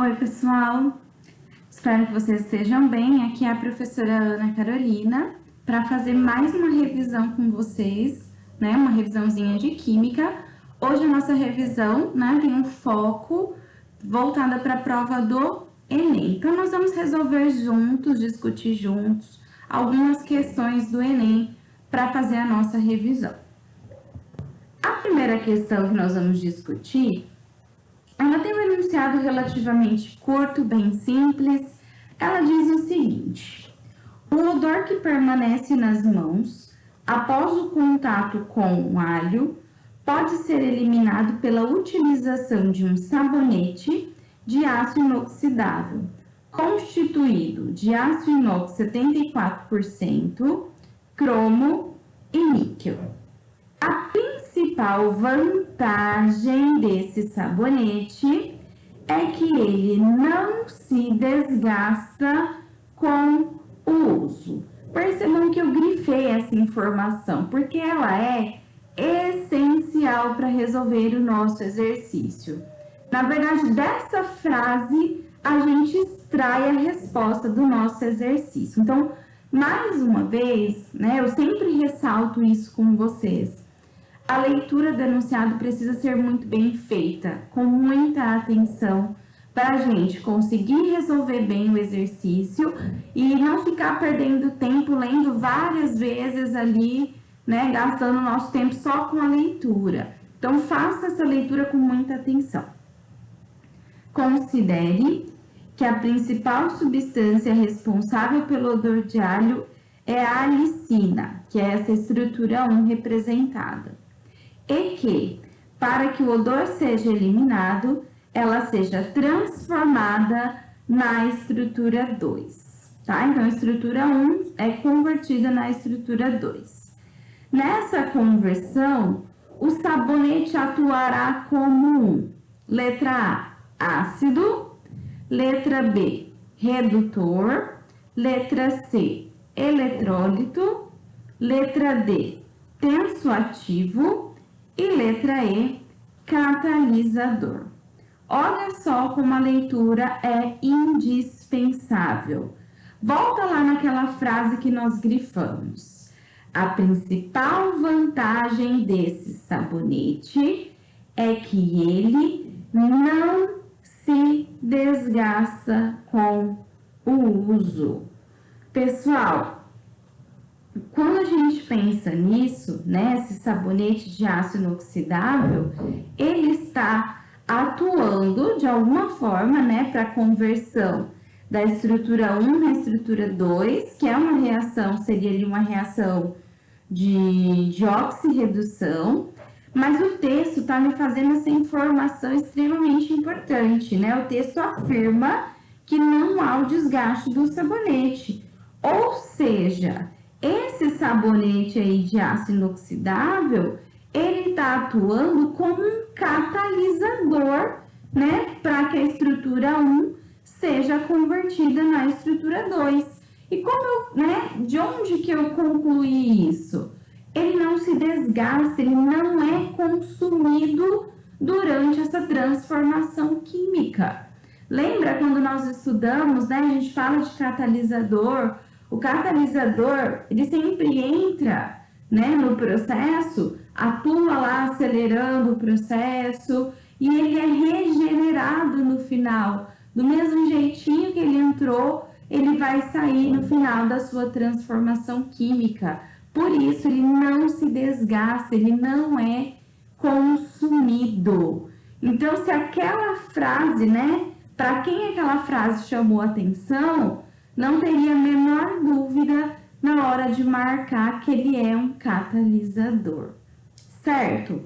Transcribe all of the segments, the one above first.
Oi, pessoal! Espero que vocês estejam bem. Aqui é a professora Ana Carolina para fazer mais uma revisão com vocês, né? Uma revisãozinha de Química. Hoje a nossa revisão, né, tem um foco voltada para a prova do Enem. Então, nós vamos resolver juntos, discutir juntos algumas questões do Enem para fazer a nossa revisão. A primeira questão que nós vamos discutir, ela tem um enunciado relativamente curto, bem simples. Ela diz o seguinte: o odor que permanece nas mãos após o contato com o alho pode ser eliminado pela utilização de um sabonete de aço inoxidável, constituído de aço inox 74%, cromo e níquel. A principal vantagem desse sabonete é que ele não se desgasta com o uso. Percebam que eu grifei essa informação, porque ela é essencial para resolver o nosso exercício. Na verdade, dessa frase, a gente extrai a resposta do nosso exercício. Então, mais uma vez, né, eu sempre ressalto isso com vocês. A leitura do enunciado precisa ser muito bem feita, com muita atenção, para a gente conseguir resolver bem o exercício e não ficar perdendo tempo lendo várias vezes ali, né, gastando nosso tempo só com a leitura. Então, faça essa leitura com muita atenção. Considere que a principal substância responsável pelo odor de alho é a alicina, que é essa estrutura 1 representada. E que, para que o odor seja eliminado, ela seja transformada na estrutura 2, tá? Então, a estrutura 1 é convertida na estrutura 2. Nessa conversão, o sabonete atuará como letra A, ácido, letra B, redutor, letra C, eletrólito, letra D, tensoativo e letra E, catalisador. Olha só como a leitura é indispensável. Volta lá naquela frase que nós grifamos. A principal vantagem desse sabonete é que ele não se desgasta com o uso. Pessoal, quando a gente pensa nisso, né, esse sabonete de aço inoxidável, ele está atuando de alguma forma, né, para a conversão da estrutura 1 na estrutura 2, que é uma reação, seria ali uma reação de oxirredução, mas o texto está me fazendo essa informação extremamente importante, né? O texto afirma que não há o desgaste do sabonete, ou seja, esse sabonete aí de aço inoxidável, ele está atuando como um catalisador, né, para que a estrutura 1 seja convertida na estrutura 2. E de onde que eu concluí isso? Ele não se desgasta, ele não é consumido durante essa transformação química. Lembra quando nós estudamos, né, a gente fala de catalisador? O catalisador, ele sempre entra, né, no processo, atua lá acelerando o processo e ele é regenerado no final. Do mesmo jeitinho que ele entrou, ele vai sair no final da sua transformação química. Por isso, ele não se desgasta, ele não é consumido. Então, se aquela frase, né, para quem aquela frase chamou atenção, não teria a menor dúvida na hora de marcar que ele é um catalisador, certo?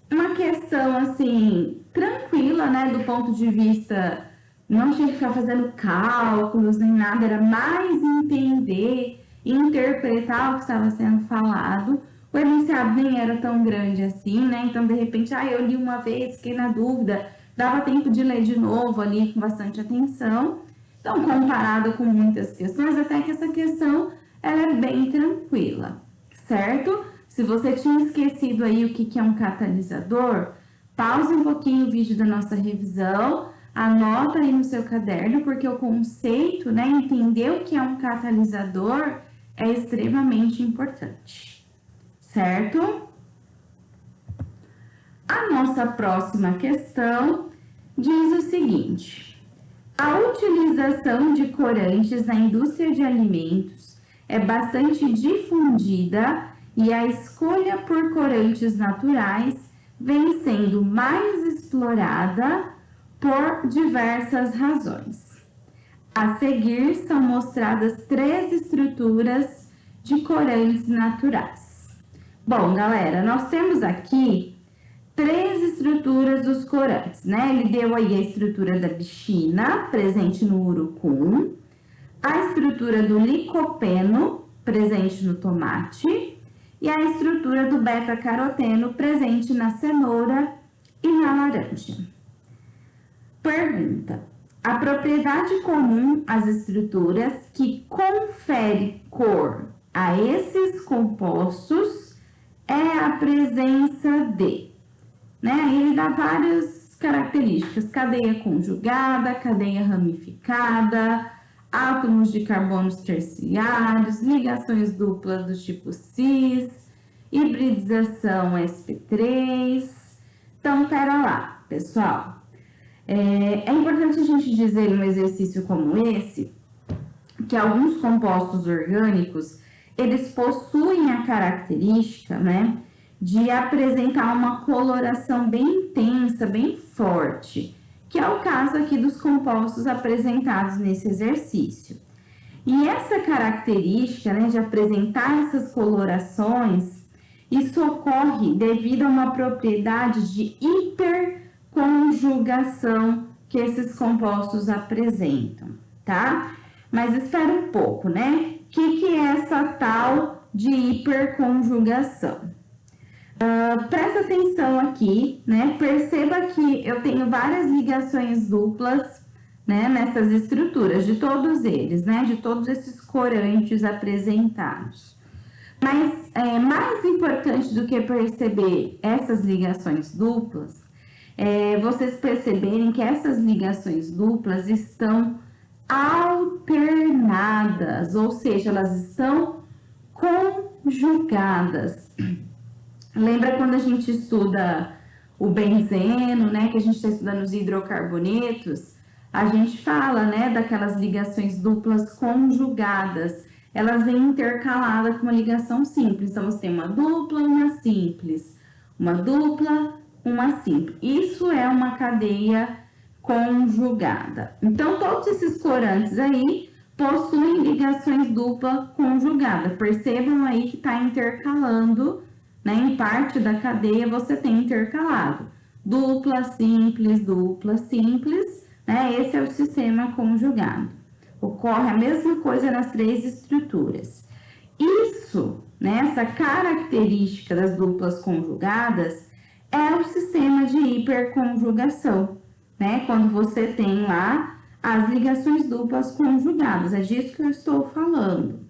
Uma questão, assim, tranquila, né, do ponto de vista, não tinha que ficar fazendo cálculos nem nada, era mais entender e interpretar o que estava sendo falado. O enunciado nem era tão grande assim, né, então, de repente, eu li uma vez, fiquei na dúvida, dava tempo de ler de novo ali com bastante atenção. Então, comparado com muitas questões, até que essa questão ela é bem tranquila, certo? Se você tinha esquecido aí o que é um catalisador, pause um pouquinho o vídeo da nossa revisão, anota aí no seu caderno, porque o conceito, né, entender o que é um catalisador é extremamente importante, certo? A nossa próxima questão diz o seguinte: a utilização de corantes na indústria de alimentos é bastante difundida e a escolha por corantes naturais vem sendo mais explorada por diversas razões. A seguir são mostradas 3 estruturas de corantes naturais. Bom, galera, nós temos aqui 3 estruturas dos corantes, né? Ele deu aí a estrutura da bichina, presente no urucum, a estrutura do licopeno, presente no tomate, e a estrutura do beta-caroteno, presente na cenoura e na laranja. Pergunta: a propriedade comum às estruturas que confere cor a esses compostos é a presença de, né? Ele dá várias características: cadeia conjugada, cadeia ramificada, átomos de carbonos terciários, ligações duplas do tipo cis, hibridização sp3. Então, pera lá, pessoal. É importante a gente dizer num exercício como esse que alguns compostos orgânicos, eles possuem a característica, né, de apresentar uma coloração bem intensa, bem forte, que é o caso aqui dos compostos apresentados nesse exercício. E essa característica, né, de apresentar essas colorações, isso ocorre devido a uma propriedade de hiperconjugação que esses compostos apresentam, tá? Mas espera um pouco, né? O que é essa tal de hiperconjugação? Presta atenção aqui, né? Perceba que eu tenho várias ligações duplas, né, nessas estruturas, de todos eles, né? De todos esses corantes apresentados. Mas mais importante do que perceber essas ligações duplas, vocês perceberem que essas ligações duplas estão alternadas, ou seja, elas estão conjugadas. Lembra quando a gente estuda o benzeno, né, que a gente está estudando os hidrocarbonetos, a gente fala, né, daquelas ligações duplas conjugadas. Elas vêm intercaladas com uma ligação simples. Então, você tem uma dupla, uma simples. Uma dupla, uma simples. Isso é uma cadeia conjugada. Então, todos esses corantes aí possuem ligações dupla conjugada. Percebam aí que está intercalando, né? Em parte da cadeia você tem intercalado. Dupla, simples, né? Esse é o sistema conjugado. Ocorre a mesma coisa nas 3 estruturas. Isso, né, essa característica das duplas conjugadas é o sistema de hiperconjugação, né? Quando você tem lá as ligações duplas conjugadas, é disso que eu estou falando.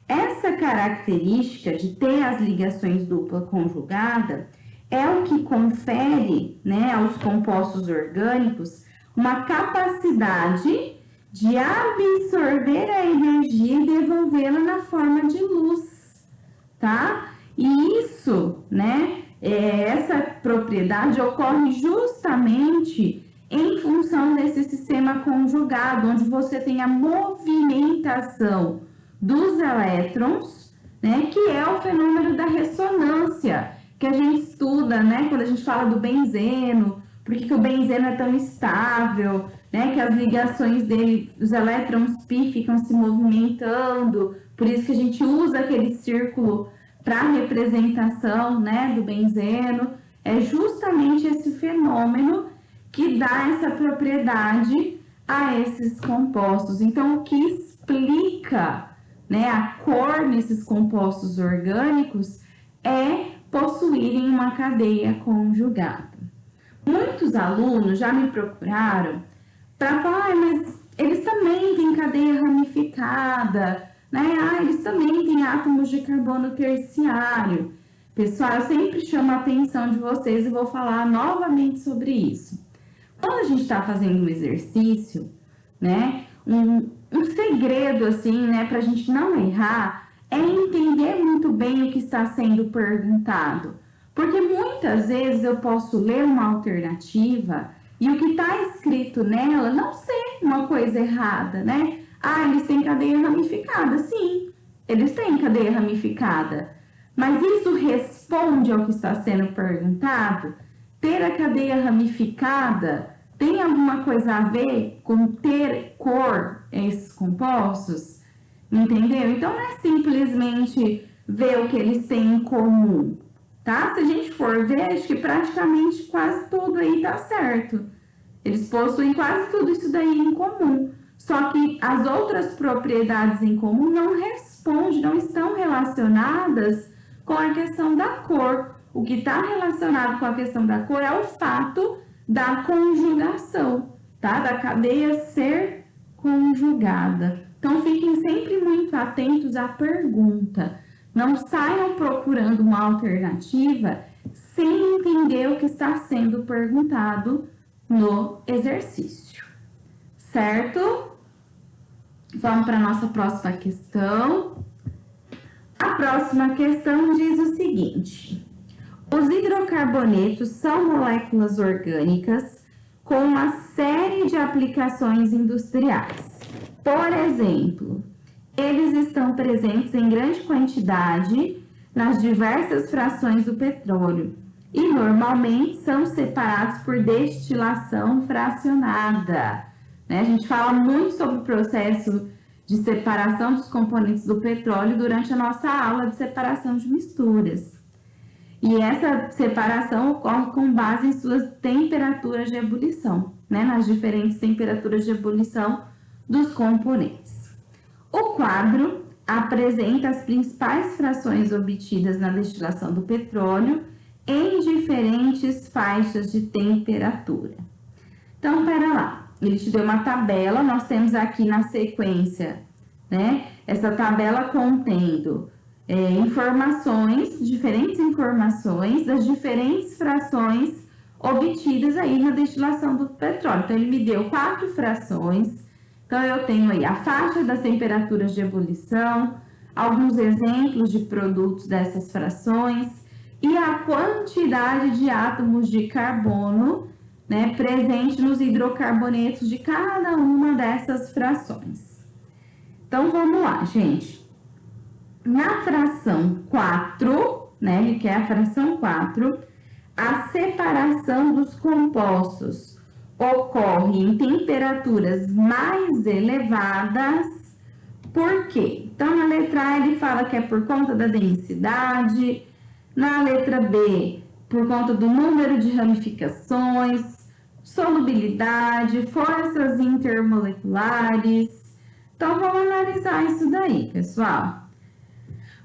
Essa característica de ter as ligações dupla conjugada é o que confere, né, aos compostos orgânicos uma capacidade de absorver a energia e devolvê-la na forma de luz, tá? E isso, né, essa propriedade ocorre justamente em função desse sistema conjugado, onde você tem a movimentação dos elétrons, né, que é o fenômeno da ressonância, que a gente estuda, né, quando a gente fala do benzeno, por que o benzeno é tão estável, né, que as ligações dele, os elétrons π ficam se movimentando, por isso que a gente usa aquele círculo para representação, né, do benzeno. É justamente esse fenômeno que dá essa propriedade a esses compostos. Então, o que explica, né, a cor nesses compostos orgânicos é possuírem uma cadeia conjugada. Muitos alunos já me procuraram para falar, mas eles também têm cadeia ramificada, né? Eles também têm átomos de carbono terciário. Pessoal, eu sempre chamo a atenção de vocês e vou falar novamente sobre isso. Quando a gente está fazendo um exercício, né, um segredo, assim, né, para a gente não errar, é entender muito bem o que está sendo perguntado. Porque muitas vezes eu posso ler uma alternativa e o que está escrito nela não ser uma coisa errada, né? Ah, eles têm cadeia ramificada. Sim, eles têm cadeia ramificada. Mas isso responde ao que está sendo perguntado? Ter a cadeia ramificada tem alguma coisa a ver com ter cor esses compostos? Entendeu? Então não é simplesmente ver o que eles têm em comum, tá? Se a gente for ver, acho que praticamente quase tudo aí tá certo. Eles possuem quase tudo isso daí em comum. Só que as outras propriedades em comum não respondem, não estão relacionadas com a questão da cor. O que está relacionado com a questão da cor é o fato da conjugação, tá? Da cadeia ser conjugada. Então, fiquem sempre muito atentos à pergunta. Não saiam procurando uma alternativa sem entender o que está sendo perguntado no exercício, certo? Vamos para a nossa próxima questão. A próxima questão diz o seguinte: os hidrocarbonetos são moléculas orgânicas com uma série de aplicações industriais. Por exemplo, eles estão presentes em grande quantidade nas diversas frações do petróleo e normalmente são separados por destilação fracionada. Né? A gente fala muito sobre o processo de separação dos componentes do petróleo durante a nossa aula de separação de misturas. E essa separação ocorre com base em suas temperaturas de ebulição, né? Nas diferentes temperaturas de ebulição dos componentes. O quadro apresenta as principais frações obtidas na destilação do petróleo em diferentes faixas de temperatura. Então, pera lá, ele te deu uma tabela, nós temos aqui na sequência, né? Essa tabela contendo diferentes informações das diferentes frações obtidas aí na destilação do petróleo. Então, ele me deu 4 frações. Então, eu tenho aí a faixa das temperaturas de ebulição, alguns exemplos de produtos dessas frações e a quantidade de átomos de carbono, né, presente nos hidrocarbonetos de cada uma dessas frações. Então, vamos lá, gente. Na fração 4, né, ele quer a fração 4, a separação dos compostos ocorre em temperaturas mais elevadas. Por quê? Então, na letra A, ele fala que é por conta da densidade. Na letra B, por conta do número de ramificações, solubilidade, forças intermoleculares. Então, vamos analisar isso daí, pessoal.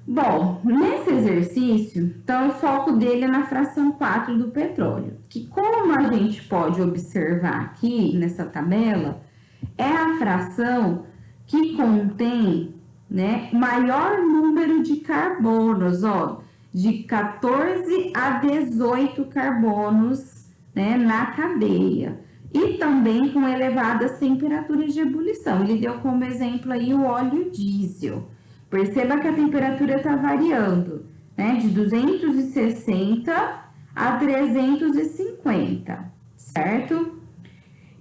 Bom, nesse exercício, então, o foco dele é na fração 4 do petróleo, que, como a gente pode observar aqui nessa tabela, é a fração que contém, né, maior número de carbonos, ó, de 14 a 18 carbonos, né, na cadeia. E também com elevadas temperaturas de ebulição. Ele deu como exemplo aí o óleo diesel. Perceba que a temperatura está variando, né, de 260 a 350, certo?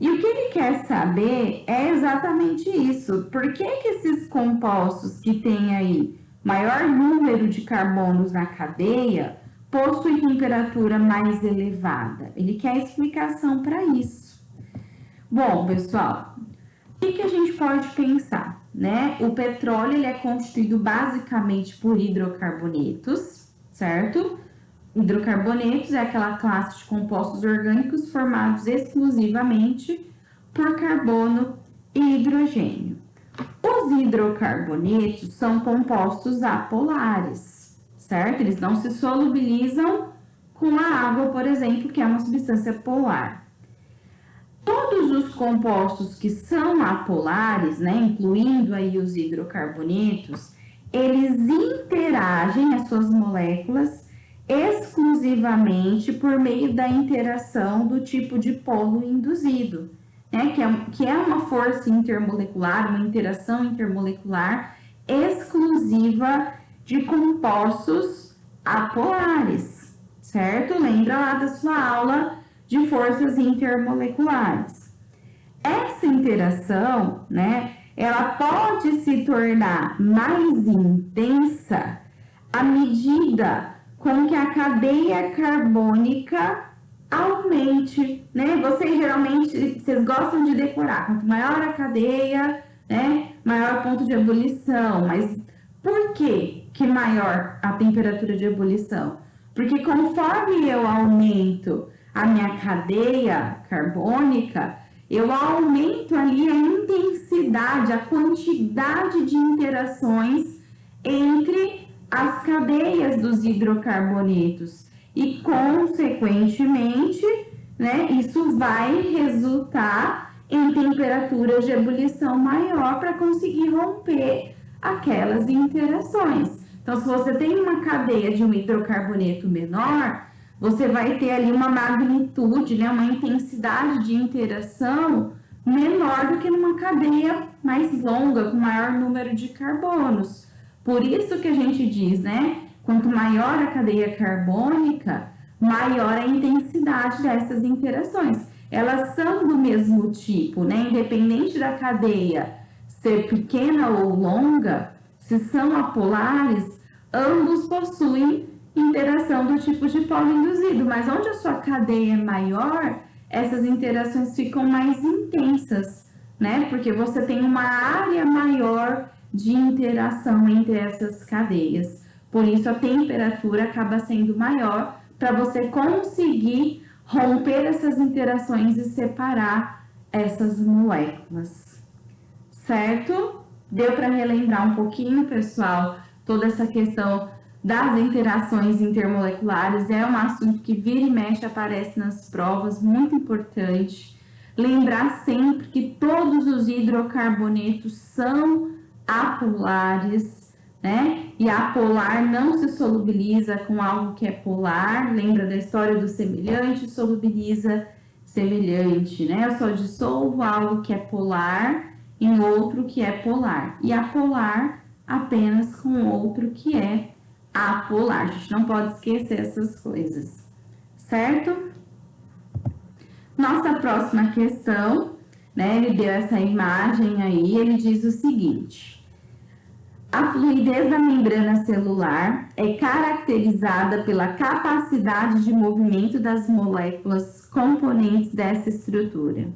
E o que ele quer saber é exatamente isso. Por que esses compostos que têm aí maior número de carbonos na cadeia possuem temperatura mais elevada? Ele quer explicação para isso. Bom, pessoal, o que a gente pode pensar? Né? O petróleo ele é constituído basicamente por hidrocarbonetos, certo? Hidrocarbonetos é aquela classe de compostos orgânicos formados exclusivamente por carbono e hidrogênio. Os hidrocarbonetos são compostos apolares, certo? Eles não se solubilizam com a água, por exemplo, que é uma substância polar. Todos os compostos que são apolares, né, incluindo aí os hidrocarbonetos, eles interagem, as suas moléculas, exclusivamente por meio da interação do tipo de polo induzido, né? Que é uma força intermolecular, uma interação intermolecular exclusiva de compostos apolares, certo? Lembra lá da sua aula de forças intermoleculares. Essa interação, né, ela pode se tornar mais intensa à medida com que a cadeia carbônica aumente, né? Vocês gostam de decorar, quanto maior a cadeia, né, maior o ponto de ebulição. Mas por que maior a temperatura de ebulição? Porque conforme eu aumento a minha cadeia carbônica, eu aumento ali a intensidade, a quantidade de interações entre as cadeias dos hidrocarbonetos e, consequentemente, né, isso vai resultar em temperaturas de ebulição maior para conseguir romper aquelas interações. Então, se você tem uma cadeia de um hidrocarboneto menor, você vai ter ali uma magnitude, né, uma intensidade de interação menor do que numa cadeia mais longa, com maior número de carbonos. Por isso que a gente diz, né, quanto maior a cadeia carbônica, maior a intensidade dessas interações. Elas são do mesmo tipo, né, independente da cadeia ser pequena ou longa, se são apolares, ambos possuem interação do tipo de polo induzido, mas onde a sua cadeia é maior, essas interações ficam mais intensas, né? Porque você tem uma área maior de interação entre essas cadeias. Por isso, a temperatura acaba sendo maior para você conseguir romper essas interações e separar essas moléculas. Certo? Deu para relembrar um pouquinho, pessoal, toda essa questão das interações intermoleculares. É um assunto que vira e mexe, aparece nas provas, muito importante. Lembrar sempre que todos os hidrocarbonetos são apolares, né? E apolar não se solubiliza com algo que é polar. Lembra da história do semelhante? Solubiliza semelhante, né? Eu só dissolvo algo que é polar em outro que é polar. E apolar apenas com outro que é apolar. A gente não pode esquecer essas coisas, certo? Nossa próxima questão, né? Ele deu essa imagem aí, ele diz o seguinte: a fluidez da membrana celular é caracterizada pela capacidade de movimento das moléculas componentes dessa estrutura.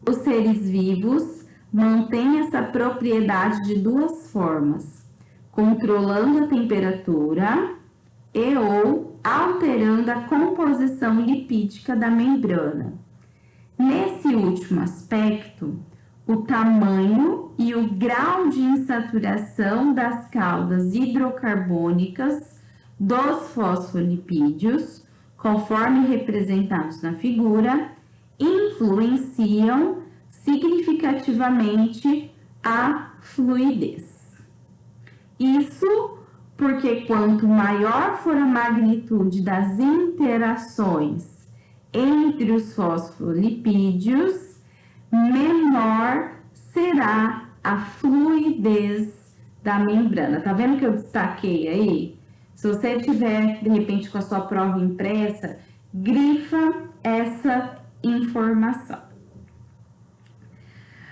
Os seres vivos mantêm essa propriedade de duas formas: controlando a temperatura e ou alterando a composição lipídica da membrana. Nesse último aspecto, o tamanho e o grau de insaturação das caudas hidrocarbônicas dos fosfolipídios, conforme representados na figura, influenciam significativamente a fluidez. Isso porque quanto maior for a magnitude das interações entre os fosfolipídios, menor será a fluidez da membrana. Tá vendo que eu destaquei aí? Se você tiver, de repente, com a sua prova impressa, grifa essa informação.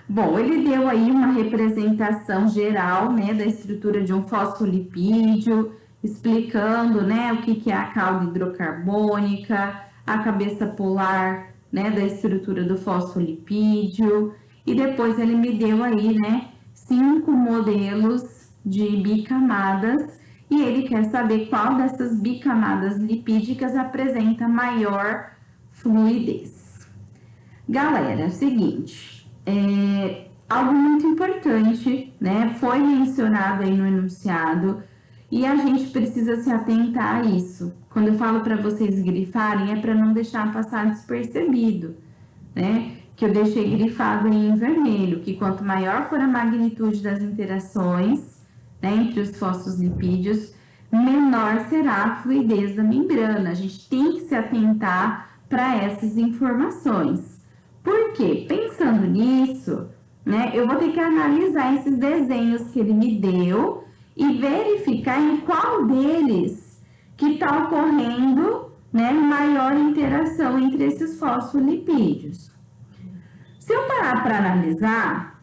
Bom, ele deu aí uma representação geral, né, da estrutura de um fosfolipídio, explicando, né, o que é a cauda hidrocarbônica, a cabeça polar, né, da estrutura do fosfolipídio, e depois ele me deu aí, né, 5 modelos de bicamadas, e ele quer saber qual dessas bicamadas lipídicas apresenta maior fluidez. Galera, é o seguinte, algo muito importante, né, foi mencionado aí no enunciado, e a gente precisa se atentar a isso. Quando eu falo para vocês grifarem, é para não deixar passar despercebido, né? Que eu deixei grifado aí em vermelho, que quanto maior for a magnitude das interações, né, entre os fosfolipídios, menor será a fluidez da membrana. A gente tem que se atentar para essas informações. Por quê? Pensando nisso, né, eu vou ter que analisar esses desenhos que ele me deu e verificar em qual deles que está ocorrendo, né, maior interação entre esses fosfolipídios. Se eu parar para analisar,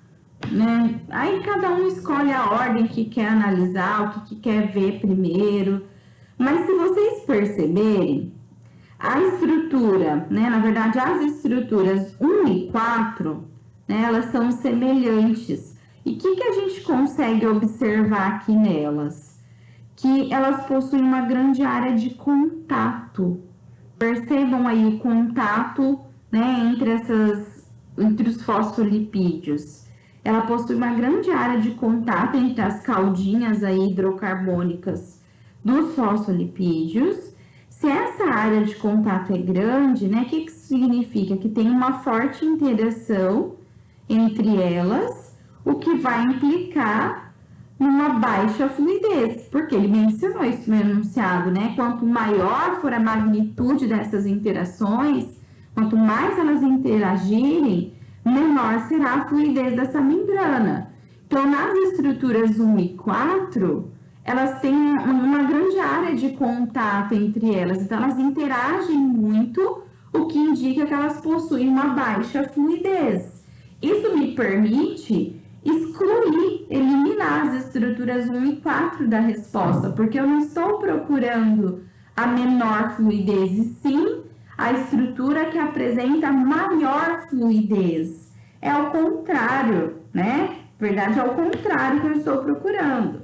né, aí cada um escolhe a ordem que quer analisar, o que quer ver primeiro, mas se vocês perceberem, a estrutura, né, na verdade as estruturas 1 e 4, né, elas são semelhantes. E o que a gente consegue observar aqui nelas? Que elas possuem uma grande área de contato. Percebam aí o contato, né, entre os fosfolipídios. Ela possui uma grande área de contato entre as caudinhas aí hidrocarbônicas dos fosfolipídios. Se essa área de contato é grande, né, o que isso significa? Que tem uma forte interação entre elas, o que vai implicar numa baixa fluidez, porque ele mencionou isso no enunciado, né? Quanto maior for a magnitude dessas interações, quanto mais elas interagirem, menor será a fluidez dessa membrana. Então, nas estruturas 1 e 4, elas têm uma grande área de contato entre elas, então elas interagem muito, o que indica que elas possuem uma baixa fluidez. Isso me permite excluir, eliminar as estruturas 1 e 4 da resposta, porque eu não estou procurando a menor fluidez, e sim a estrutura que apresenta maior fluidez. É o contrário, né? Na verdade, é o contrário que eu estou procurando.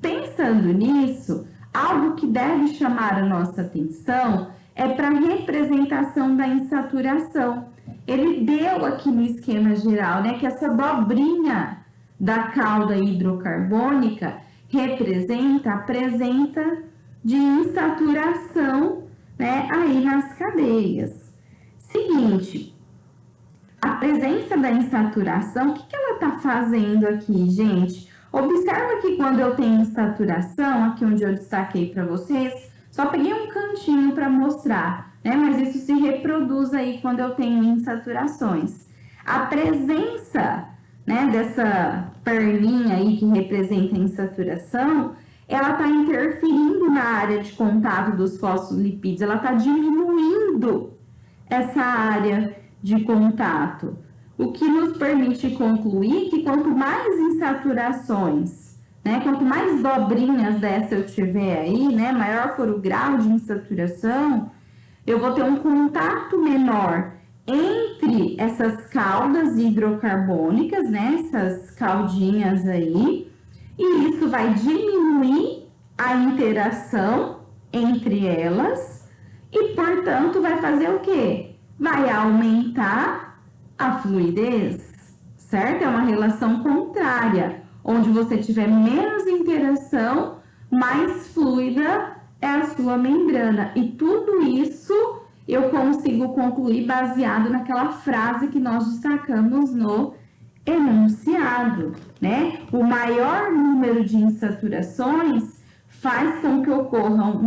Pensando nisso, algo que deve chamar a nossa atenção é para a representação da insaturação. Ele deu aqui no esquema geral, né, que essa dobrinha da cauda hidrocarbônica representa a presença de insaturação, né, aí nas cadeias. Seguinte, a presença da insaturação, o que ela está fazendo aqui, gente? Observa que quando eu tenho insaturação, aqui onde eu destaquei para vocês, só peguei um cantinho para mostrar, né? Mas isso se reproduz aí quando eu tenho insaturações. A presença, né, dessa perninha aí que representa a insaturação, ela está interferindo na área de contato dos fosfolipídios, ela está diminuindo essa área de contato, o que nos permite concluir que quanto mais insaturações, né, quanto mais dobrinhas dessa eu tiver aí, né, maior for o grau de insaturação, eu vou ter um contato menor entre essas caudas hidrocarbônicas, né, essas caudinhas aí, e isso vai diminuir a interação entre elas e, portanto, vai fazer o quê? Vai aumentar a fluidez, certo? É uma relação contrária, onde você tiver menos interação, mais fluida é a sua membrana. E tudo isso eu consigo concluir baseado naquela frase que nós destacamos no enunciado, né? O maior número de insaturações faz com que ocorram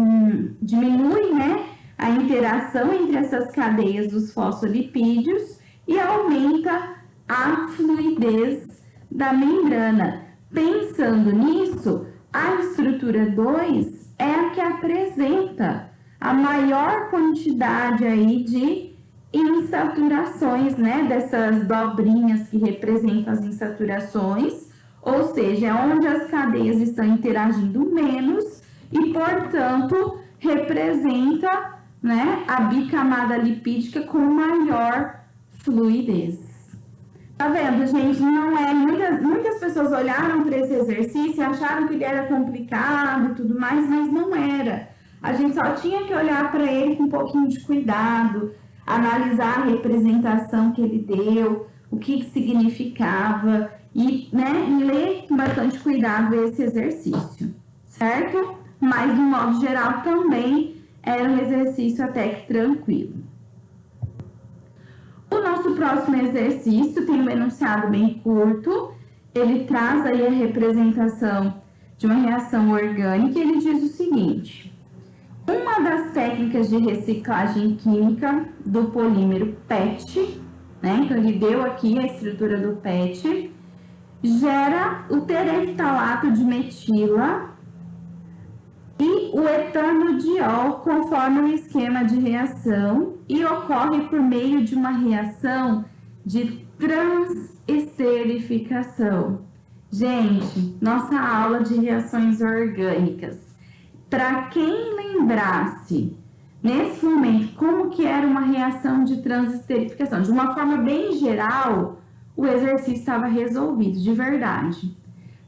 diminui, né, a interação entre essas cadeias dos fosfolipídios e aumenta a fluidez da membrana. Pensando nisso, a estrutura 2 é a que apresenta a maior quantidade aí de insaturações, né, dessas dobrinhas que representam as insaturações, ou seja, é onde as cadeias estão interagindo menos e, portanto, representa, né, a bicamada lipídica com maior fluidez. Tá vendo, gente? Não é. Muitas pessoas olharam para esse exercício e acharam que ele era complicado e tudo mais, mas não era. A gente só tinha que olhar para ele com um pouquinho de cuidado, analisar a representação que ele deu, o que significava e, né, ler com bastante cuidado esse exercício, certo? Mas, de modo geral, também era um exercício até que tranquilo. O nosso próximo exercício tem um enunciado bem curto, ele traz aí a representação de uma reação orgânica, ele diz o seguinte: uma das técnicas de reciclagem química do polímero PET, né? Então, ele deu aqui a estrutura do PET, gera o tereftalato de metila e o etanodiol conforme o esquema de reação e ocorre por meio de uma reação de transesterificação. Gente, nossa aula de reações orgânicas. Para quem lembrasse, nesse momento, como que era uma reação de transesterificação? De uma forma bem geral, o exercício estava resolvido, de verdade.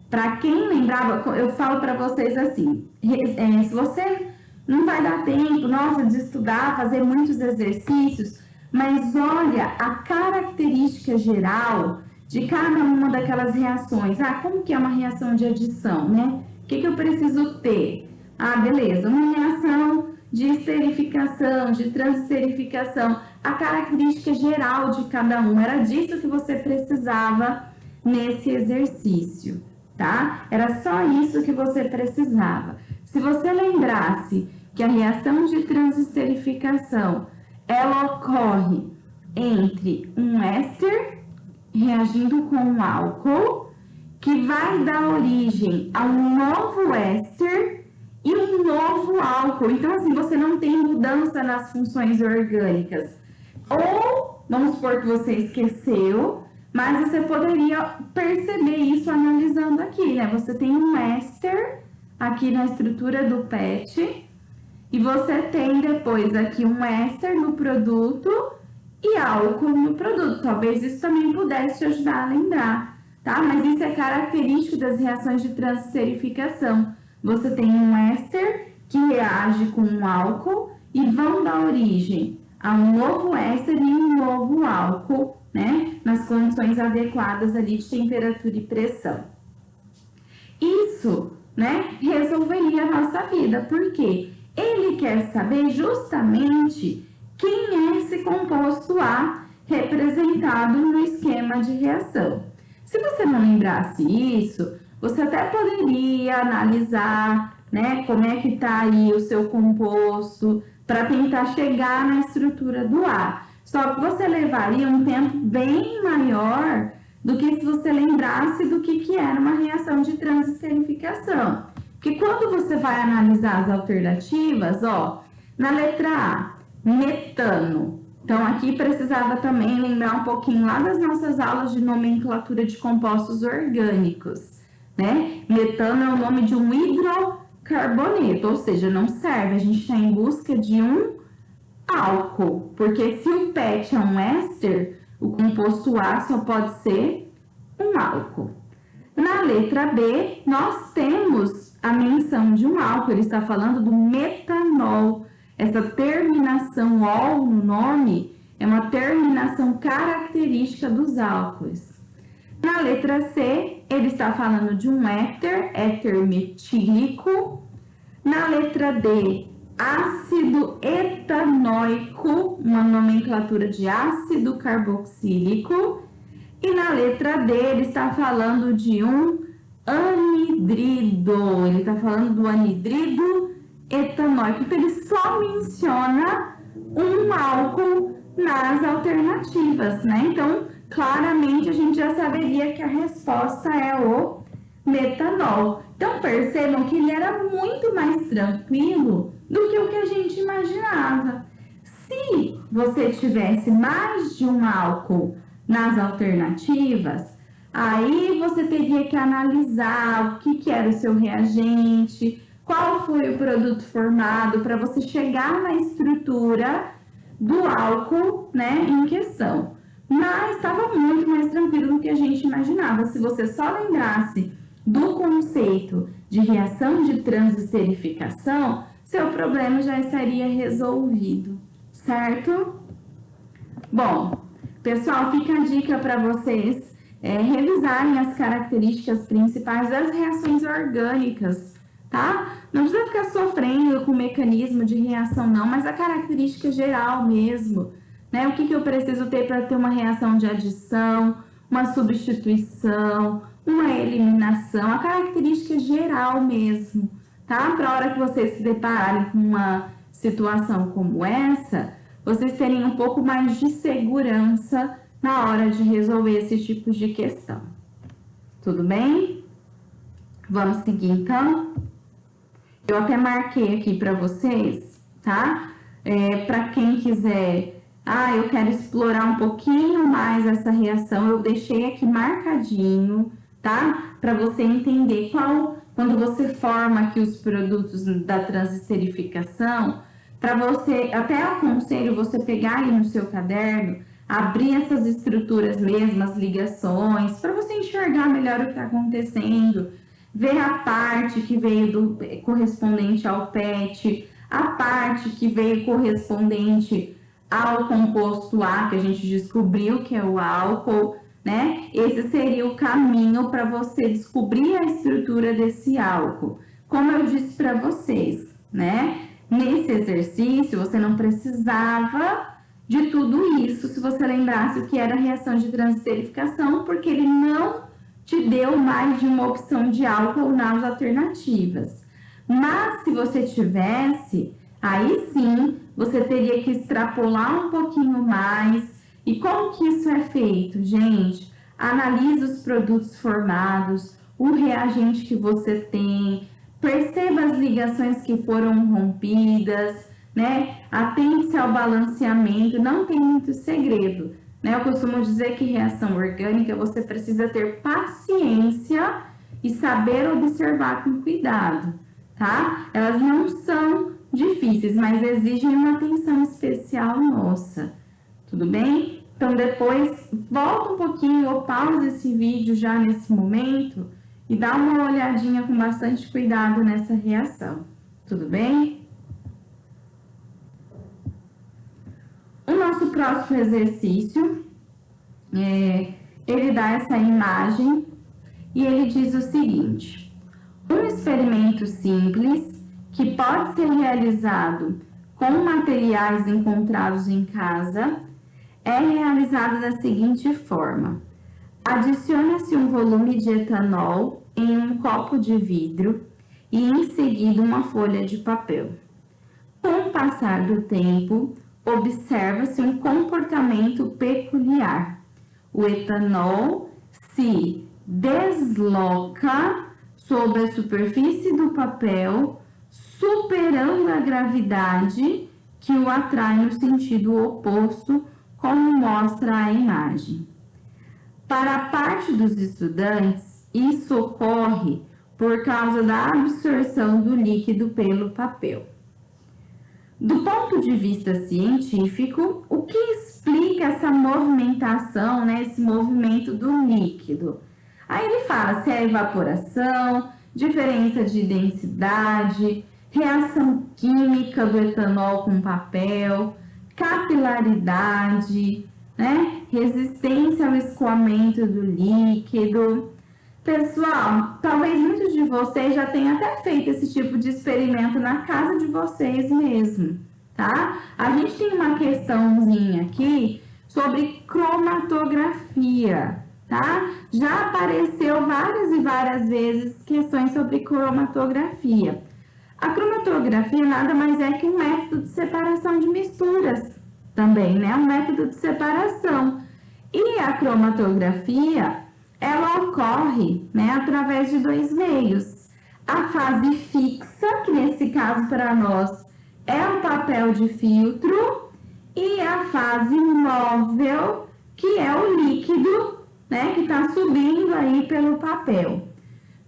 Para quem lembrava, eu falo para vocês assim, se você não vai dar tempo, nossa, de estudar, fazer muitos exercícios, mas olha a característica geral de cada uma daquelas reações. Ah, como que é uma reação de adição, né? O que eu preciso ter? Ah, beleza, uma reação de esterificação, de transesterificação, a característica geral de cada um, era disso que você precisava nesse exercício, tá? Era só isso que você precisava. Se você lembrasse que a reação de transesterificação, ela ocorre entre um éster reagindo com um álcool, que vai dar origem a um novo éster e um novo álcool. Então, assim, você não tem mudança nas funções orgânicas. Ou, vamos supor que você esqueceu, mas você poderia perceber isso analisando aqui, né? Você tem um éster aqui na estrutura do PET e você tem depois aqui um éster no produto e álcool no produto. Talvez isso também pudesse te ajudar a lembrar, tá? Mas isso é característico das reações de transesterificação. Você tem um éster que reage com um álcool e vão dar origem a um novo éster e um novo álcool, né? Nas condições adequadas ali de temperatura e pressão. Isso, né? Resolveria a nossa vida, porque ele quer saber justamente quem é esse composto A representado no esquema de reação. Se você não lembrasse isso, você até poderia analisar, né, como é que está aí o seu composto para tentar chegar na estrutura do A. Só que você levaria um tempo bem maior do que se você lembrasse do que era uma reação de transesterificação. Porque quando você vai analisar as alternativas, ó, na letra A, metano. Então, aqui precisava também lembrar um pouquinho lá das nossas aulas de nomenclatura de compostos orgânicos, né? Metano é o nome de um hidrocarboneto, ou seja, não serve, a gente está em busca de um álcool, porque se o PET é um éster, o composto A só pode ser um álcool. Na letra B, nós temos a menção de um álcool, ele está falando do metanol. Essa terminação ol no nome é uma terminação característica dos álcoois. Na letra C, ele está falando de um éter metílico. Na letra D, ácido etanóico, uma nomenclatura de ácido carboxílico. E na letra D, ele está falando de um anidrido. Ele está falando do anidrido etanóico. Então, ele só menciona um álcool nas alternativas, né? Então, claramente, a gente já saberia que a resposta é o metanol. Então, percebam que ele era muito mais tranquilo do que o que a gente imaginava. Se você tivesse mais de um álcool nas alternativas, aí você teria que analisar o que era o seu reagente, qual foi o produto formado para você chegar na estrutura do álcool, né, em questão. Mas estava muito mais tranquilo do que a gente imaginava. Se você só lembrasse do conceito de reação de transesterificação, seu problema já estaria resolvido, certo? Bom, pessoal, fica a dica para vocês revisarem as características principais das reações orgânicas, tá? Não precisa ficar sofrendo com o mecanismo de reação, não, mas a característica geral mesmo, né? O que eu preciso ter para ter uma reação de adição, uma substituição, uma eliminação, a característica geral mesmo, tá? Para a hora que vocês se depararem com uma situação como essa, vocês terem um pouco mais de segurança na hora de resolver esse tipo de questão. Tudo bem? Vamos seguir então? Eu até marquei aqui para vocês, tá? Para quem quiser, eu quero explorar um pouquinho mais essa reação, eu deixei aqui marcadinho, tá? Para você entender quando você forma aqui os produtos da transesterificação, para você, até aconselho você pegar aí no seu caderno, abrir essas estruturas mesmo, as ligações, para você enxergar melhor o que está acontecendo, ver a parte que veio correspondente ao PET, a parte que veio correspondente ao composto A, que a gente descobriu que é o álcool, né? Esse seria o caminho para você descobrir a estrutura desse álcool. Como eu disse para vocês, né? Nesse exercício, você não precisava de tudo isso se você lembrasse o que era a reação de transesterificação, porque ele não te deu mais de uma opção de álcool nas alternativas. Mas se você tivesse, aí sim, você teria que extrapolar um pouquinho mais. E como que isso é feito, gente? Analise os produtos formados, o reagente que você tem, perceba as ligações que foram rompidas, né? Atente-se ao balanceamento, não tem muito segredo, né? Eu costumo dizer que reação orgânica você precisa ter paciência e saber observar com cuidado, tá? Elas não são difíceis, mas exigem uma atenção especial nossa, tudo bem? Então depois volta um pouquinho ou pausa esse vídeo já nesse momento e dá uma olhadinha com bastante cuidado nessa reação, tudo bem? O nosso próximo exercício, ele dá essa imagem e ele diz o seguinte: um experimento simples que pode ser realizado com materiais encontrados em casa é realizado da seguinte forma: adiciona-se um volume de etanol em um copo de vidro e em seguida uma folha de papel. Com o passar do tempo, observa-se um comportamento peculiar. O etanol se desloca sobre a superfície do papel, superando a gravidade que o atrai no sentido oposto, como mostra a imagem. Para a parte dos estudantes, isso ocorre por causa da absorção do líquido pelo papel. Do ponto de vista científico, o que explica essa movimentação, né, esse movimento do líquido? Aí ele fala se é evaporação, diferença de densidade, reação química do etanol com papel, capilaridade, né, resistência ao escoamento do líquido. Pessoal, talvez muitos de vocês já tenham até feito esse tipo de experimento na casa de vocês mesmo, tá? A gente tem uma questãozinha aqui sobre cromatografia, tá? Já apareceu várias e várias vezes questões sobre cromatografia. A cromatografia nada mais é que um método de separação de misturas também, né? Um método de separação. E a cromatografia, ela ocorre, né, através de dois meios. A fase fixa, que nesse caso para nós é o papel de filtro, e a fase móvel, que é o líquido, né, que está subindo aí pelo papel.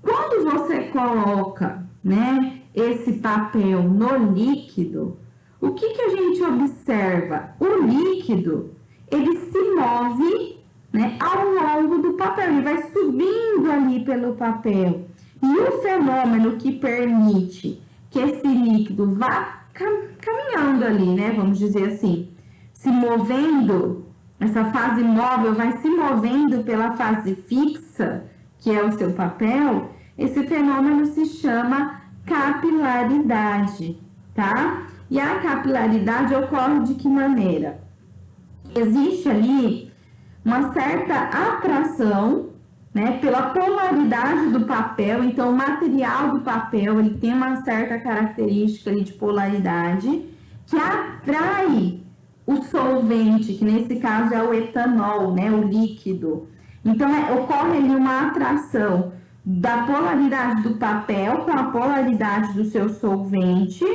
Quando você coloca, né, esse papel no líquido, o que a gente observa? O líquido, ele se move, né, ao longo do papel, ele vai subindo ali pelo papel. E o fenômeno que permite que esse líquido vá caminhando ali, né, vamos dizer assim, se movendo, essa fase móvel vai se movendo pela fase fixa, que é o seu papel, esse fenômeno se chama capilaridade, tá? E a capilaridade ocorre de que maneira? Existe ali uma certa atração, né, pela polaridade do papel. Então, o material do papel, ele tem uma certa característica ali de polaridade que atrai o solvente, que nesse caso é o etanol, né, o líquido. Então, ocorre ali uma atração da polaridade do papel com a polaridade do seu solvente,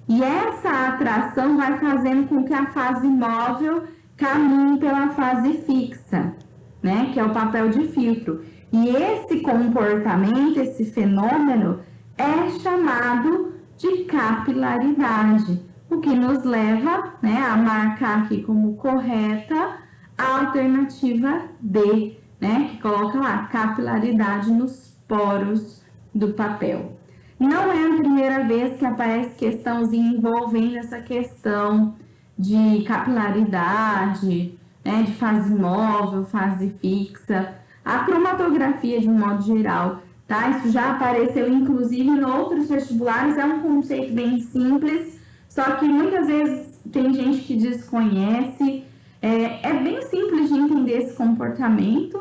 e essa atração vai fazendo com que a fase móvel caminhe pela fase fixa, né, que é o papel de filtro. E esse comportamento, esse fenômeno, é chamado de capilaridade, o que nos leva, né, a marcar aqui como correta a alternativa D, né, que coloca lá capilaridade nos poros do papel. Não é a primeira vez que aparece questãozinha envolvendo essa questão de capilaridade, né, de fase móvel, fase fixa. A cromatografia, de um modo geral, tá? Isso já apareceu, inclusive, em outros vestibulares. É um conceito bem simples, só que muitas vezes tem gente que desconhece. É bem simples de entender esse comportamento,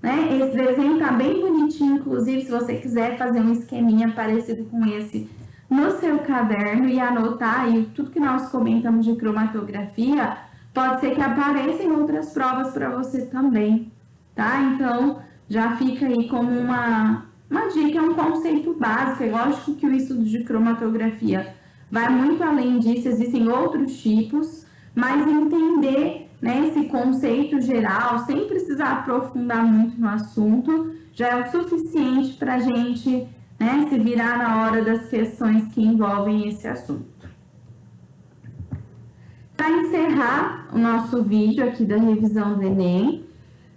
né? Esse desenho tá bem bonitinho, inclusive, se você quiser fazer um esqueminha parecido com esse no seu caderno e anotar aí tudo que nós comentamos de cromatografia, pode ser que apareça em outras provas para você também, tá? Então, já fica aí como uma dica, é um conceito básico. É lógico que o estudo de cromatografia vai muito além disso, existem outros tipos, mas entender, né, esse conceito geral, sem precisar aprofundar muito no assunto, já é o suficiente para a gente, né, se virar na hora das questões que envolvem esse assunto. Para encerrar o nosso vídeo aqui da revisão do Enem,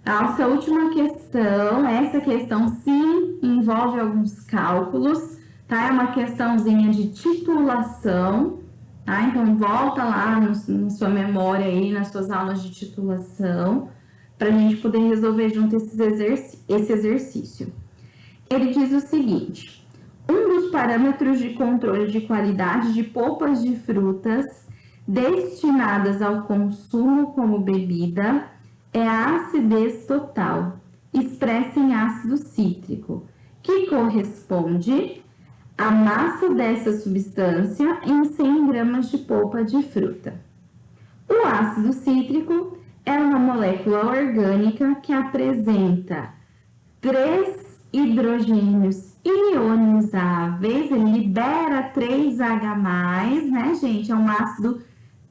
a nossa última questão, essa questão sim envolve alguns cálculos, tá? É uma questãozinha de titulação, tá? Então volta lá na sua memória aí, nas suas aulas de titulação, para a gente poder resolver junto esse exercício. Ele diz o seguinte: um dos parâmetros de controle de qualidade de polpas de frutas destinadas ao consumo como bebida é a acidez total, expressa em ácido cítrico, que corresponde à massa dessa substância em 100 gramas de polpa de fruta. O ácido cítrico é uma molécula orgânica que apresenta 3 hidrogênios ionizáveis, ele libera 3H+, né, gente? É um ácido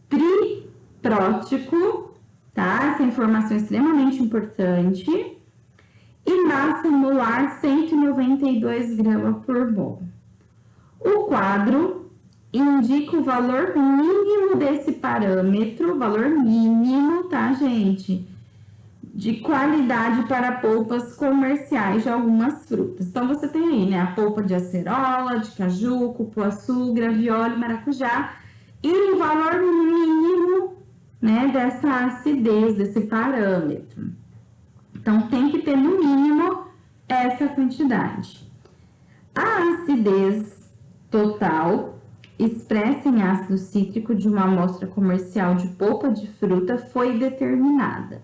triprótico, tá? Essa informação é extremamente importante. E massa molar 192 gramas por mol. O quadro indica o valor mínimo desse parâmetro, valor mínimo, tá, gente? De qualidade para polpas comerciais de algumas frutas. Então, você tem aí, né, a polpa de acerola, de caju, cupuaçu, graviola e maracujá, e o valor mínimo, né, dessa acidez, desse parâmetro. Então, tem que ter no mínimo essa quantidade. A acidez total, expressa em ácido cítrico de uma amostra comercial de polpa de fruta, foi determinada.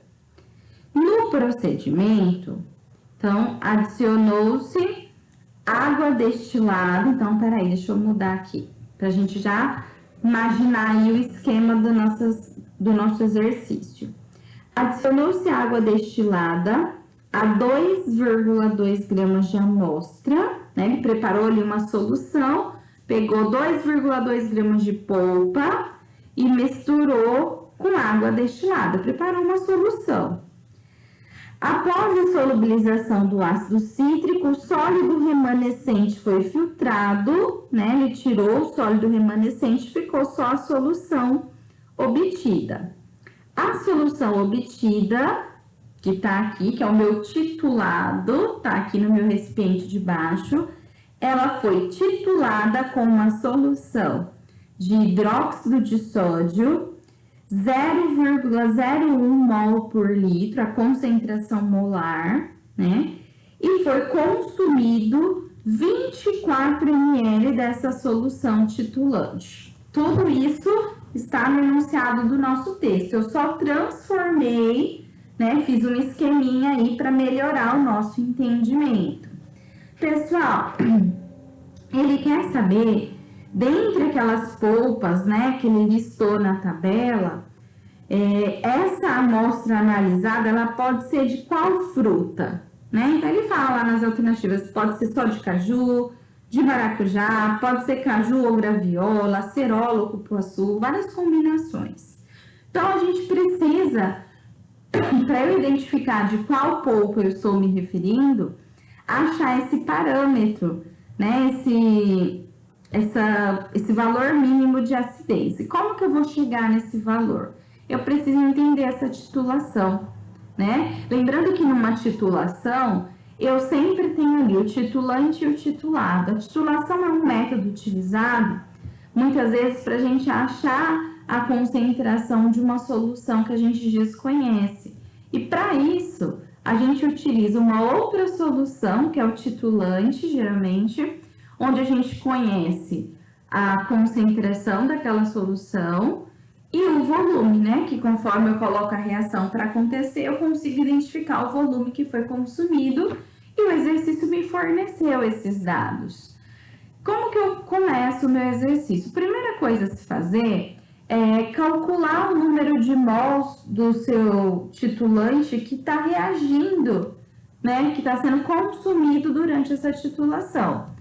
No procedimento, então, adicionou-se água destilada. Então, peraí, deixa eu mudar aqui, para a gente já imaginar aí o esquema do nosso exercício. Adicionou-se água destilada a 2,2 gramas de amostra, né? Ele preparou ali uma solução, pegou 2,2 gramas de polpa e misturou com água destilada, preparou uma solução. Após a solubilização do ácido cítrico, o sólido remanescente foi filtrado, né? Ele tirou o sólido remanescente, ficou só a solução obtida. A solução obtida, que tá aqui, que é o meu titulado, tá aqui no meu recipiente de baixo, ela foi titulada com uma solução de hidróxido de sódio, 0,01 mol por litro, a concentração molar, né? E foi consumido 24 ml dessa solução titulante. Tudo isso está no enunciado do nosso texto. Eu só transformei, né? Fiz um esqueminha aí para melhorar o nosso entendimento. Pessoal, ele quer saber, dentre aquelas polpas, né, que ele listou na tabela, essa amostra analisada, ela pode ser de qual fruta, né? Então, ele fala lá nas alternativas, pode ser só de caju, de maracujá, pode ser caju ou graviola, acerola ou cupuaçu, várias combinações. Então, a gente precisa, para eu identificar de qual polpa eu estou me referindo, achar esse parâmetro, né? Esse valor mínimo de acidez. E como que eu vou chegar nesse valor? Eu preciso entender essa titulação, né? Lembrando que numa titulação, eu sempre tenho ali o titulante e o titulado. A titulação é um método utilizado, muitas vezes, para a gente achar a concentração de uma solução que a gente desconhece. E para isso, a gente utiliza uma outra solução, que é o titulante, geralmente, onde a gente conhece a concentração daquela solução e o volume, né? Que conforme eu coloco a reação para acontecer, eu consigo identificar o volume que foi consumido e o exercício me forneceu esses dados. Como que eu começo o meu exercício? Primeira coisa a se fazer é calcular o número de mols do seu titulante que está reagindo, né? Que está sendo consumido durante essa titulação.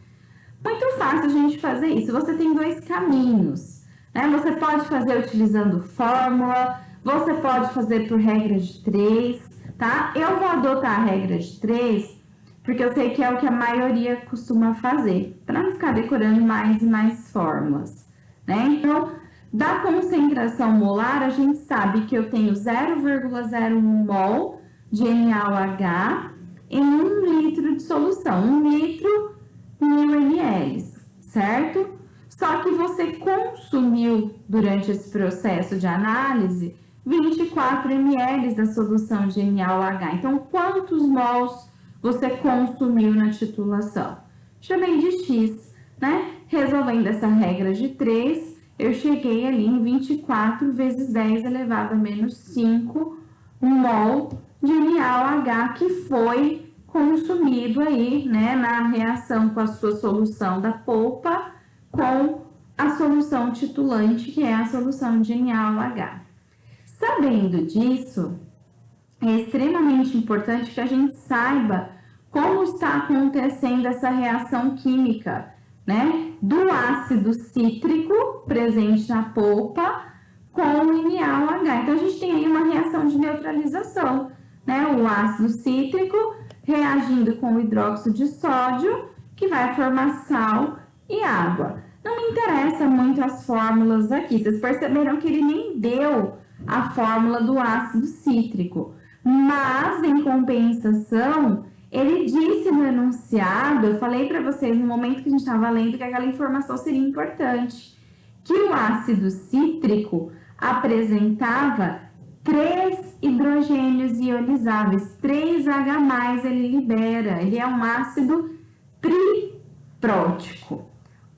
Muito fácil a gente fazer isso. Você tem dois caminhos, né? Você pode fazer utilizando fórmula, você pode fazer por regra de 3, tá? Eu vou adotar a regra de 3, porque eu sei que é o que a maioria costuma fazer, para não ficar decorando mais e mais fórmulas, né? Então, da concentração molar, a gente sabe que eu tenho 0,01 mol de NaOH em 1 litro de solução, 1 litro 1000 ml, certo? Só que você consumiu durante esse processo de análise 24 ml da solução de NaOH. Então, quantos mols você consumiu na titulação? Chamei de X, né? Resolvendo essa regra de 3, eu cheguei ali em 24 vezes 10 elevado a menos 5 mol de NaOH que foi consumido aí, né, na reação com a sua solução da polpa com a solução titulante, que é a solução de NaOH. Sabendo disso, é extremamente importante que a gente saiba como está acontecendo essa reação química, né, do ácido cítrico presente na polpa com o NaOH. Então, a gente tem aí uma reação de neutralização, né, o ácido cítrico reagindo com o hidróxido de sódio, que vai formar sal e água. Não me interessa muito as fórmulas aqui, vocês perceberam que ele nem deu a fórmula do ácido cítrico, mas, em compensação, ele disse no enunciado, eu falei para vocês no momento que a gente estava lendo que aquela informação seria importante, que o ácido cítrico apresentava 3 hidrogênios ionizáveis, 3H+, ele libera, ele é um ácido triprótico.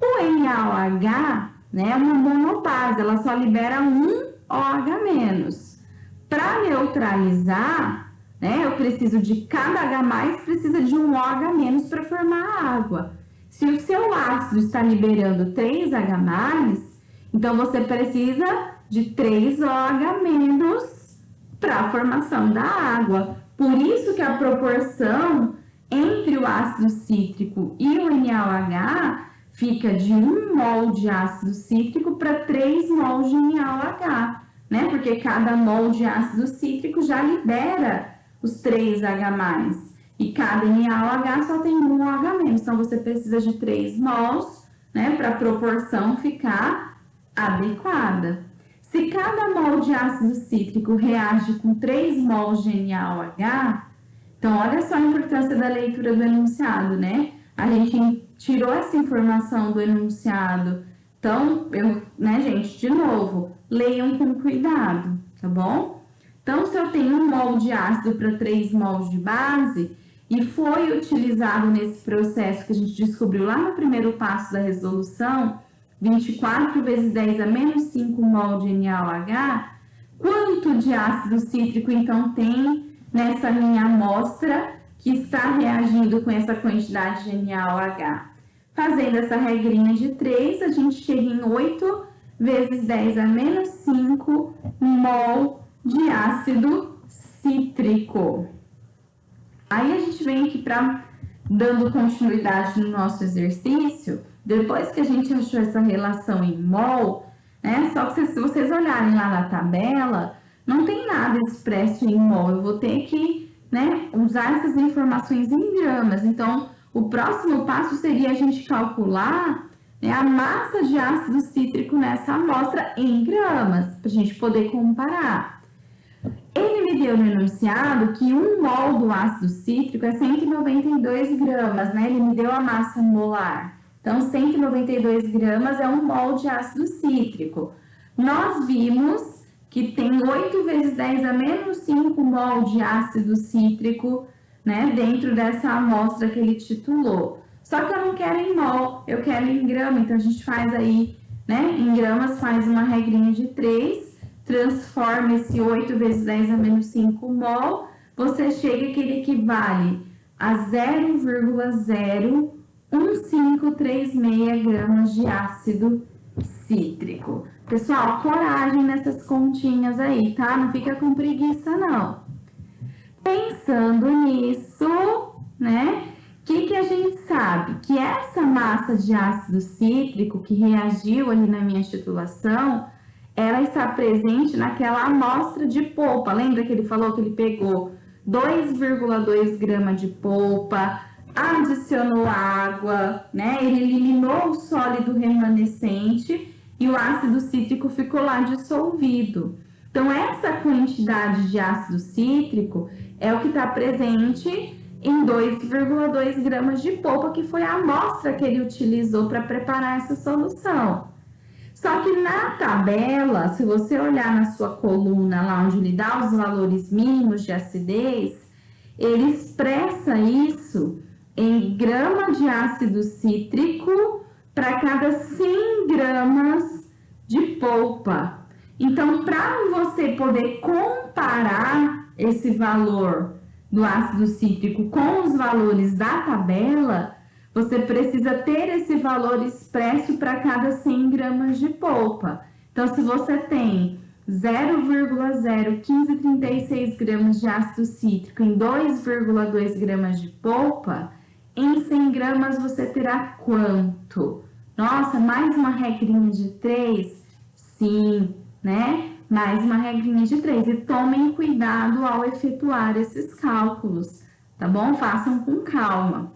O NaOH, né, é uma monobase, ela só libera um OH-. Para neutralizar, né, eu preciso de cada H+, precisa de um OH- para formar água. Se o seu ácido está liberando 3H+, então você precisa de 3 OH- para a formação da água. Por isso que a proporção entre o ácido cítrico e o NaOH fica de 1 mol de ácido cítrico para 3 mols de NaOH, né? Porque cada mol de ácido cítrico já libera os 3H+. E cada NaOH só tem um OH-. Então, você precisa de 3 mols, né? Para a proporção ficar adequada. Se cada mol de ácido cítrico reage com 3 mols de NaOH, então olha só a importância da leitura do enunciado, né? A gente tirou essa informação do enunciado. Então, né, gente, de novo, leiam com cuidado, tá bom? Então, se eu tenho 1 mol de ácido para 3 mols de base, e foi utilizado nesse processo que a gente descobriu lá no primeiro passo da resolução, 24 vezes 10 a menos 5 mol de NaOH, quanto de ácido cítrico, então, tem nessa minha amostra que está reagindo com essa quantidade de NaOH. Fazendo essa regrinha de 3, a gente chega em 8 vezes 10 a menos 5 mol de ácido cítrico. Aí a gente vem aqui dando continuidade no nosso exercício, depois que a gente achou essa relação em mol, né? Só que se vocês olharem lá na tabela, não tem nada expresso em mol. Eu vou ter que, né, usar essas informações em gramas. Então, o próximo passo seria a gente calcular, né, a massa de ácido cítrico nessa amostra em gramas, para a gente poder comparar. Ele me deu no enunciado que 1 mol do ácido cítrico é 192 gramas, né? Ele me deu a massa molar. Então, 192 gramas é 1 mol de ácido cítrico. Nós vimos que tem 8 vezes 10 a menos 5 mol de ácido cítrico, né? Dentro dessa amostra que ele titulou. Só que eu não quero em mol, eu quero em grama. Então, a gente faz aí, né? Em gramas, faz uma regrinha de 3. Transforma esse 8 vezes 10 a menos 5 mol, você chega que ele equivale a 0,011536 gramas de ácido cítrico. Pessoal, coragem nessas continhas aí, tá? Não fica com preguiça, não. Pensando nisso, né? O que a gente sabe? Que essa massa de ácido cítrico que reagiu ali na minha titulação, ela está presente naquela amostra de polpa. Lembra que ele falou que ele pegou 2,2 gramas de polpa, adicionou água, né? Ele eliminou o sólido remanescente e o ácido cítrico ficou lá dissolvido. Então, essa quantidade de ácido cítrico é o que está presente em 2,2 gramas de polpa, que foi a amostra que ele utilizou para preparar essa solução. Só que na tabela, se você olhar na sua coluna lá onde ele dá os valores mínimos de acidez, ele expressa isso em grama de ácido cítrico para cada 100 gramas de polpa. Então, para você poder comparar esse valor do ácido cítrico com os valores da tabela, você precisa ter esse valor expresso para cada 100 gramas de polpa. Então, se você tem 0,01536 gramas de ácido cítrico em 2,2 gramas de polpa, em 100 gramas você terá quanto? Nossa, mais uma regrinha de 3? Sim, né? Mais uma regrinha de 3. E tomem cuidado ao efetuar esses cálculos, tá bom? Façam com calma.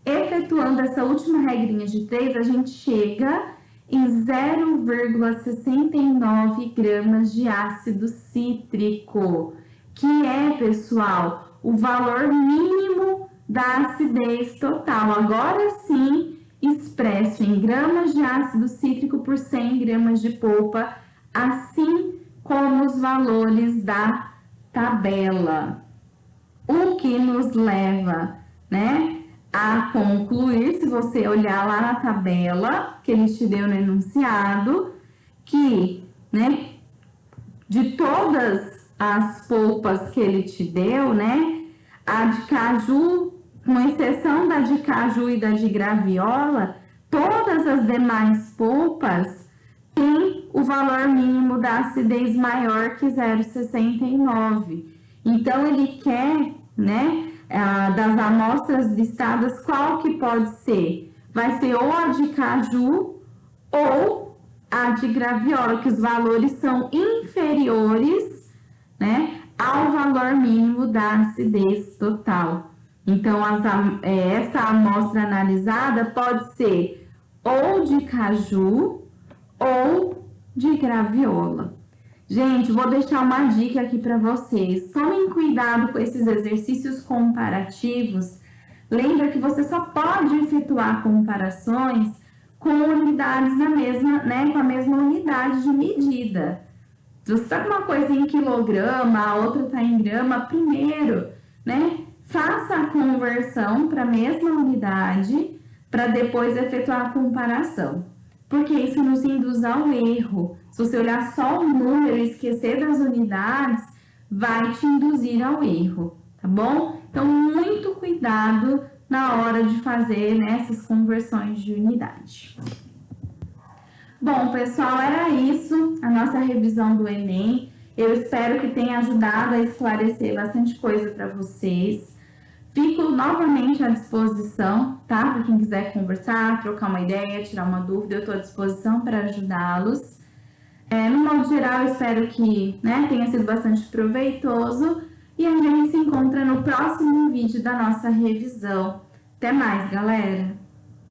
Efetuando essa última regrinha de 3, a gente chega em 0,69 gramas de ácido cítrico, que é, pessoal, o valor mínimo da acidez total. Agora sim, expresso em gramas de ácido cítrico por 100 gramas de polpa, assim como os valores da tabela. O que nos leva, né, a concluir, se você olhar lá na tabela que ele te deu no enunciado, que, né, de todas as polpas que ele te deu, né, a de caju, com exceção da de caju e da de graviola, todas as demais polpas têm o valor mínimo da acidez maior que 0,69. Então, ele quer, né, das amostras listadas, qual que pode ser? Vai ser ou a de caju ou a de graviola, que os valores são inferiores, né, ao valor mínimo da acidez total. Então, essa amostra analisada pode ser ou de caju ou de graviola. Gente, vou deixar uma dica aqui para vocês. Tomem cuidado com esses exercícios comparativos. Lembra que você só pode efetuar comparações com unidades na mesma, né, com a mesma unidade de medida. Se você está com uma coisa em quilograma, a outra está em grama, primeiro, né, faça a conversão para a mesma unidade para depois efetuar a comparação. Porque isso nos induz ao erro. Se você olhar só o número e esquecer das unidades, vai te induzir ao erro, tá bom? Então, muito cuidado na hora de fazer, né, essas conversões de unidade. Bom, pessoal, era isso, a nossa revisão do Enem. Eu espero que tenha ajudado a esclarecer bastante coisa para vocês. Fico novamente à disposição, tá? Para quem quiser conversar, trocar uma ideia, tirar uma dúvida, eu estou à disposição para ajudá-los. No modo geral, eu espero que, né, tenha sido bastante proveitoso e a gente se encontra no próximo vídeo da nossa revisão. Até mais, galera!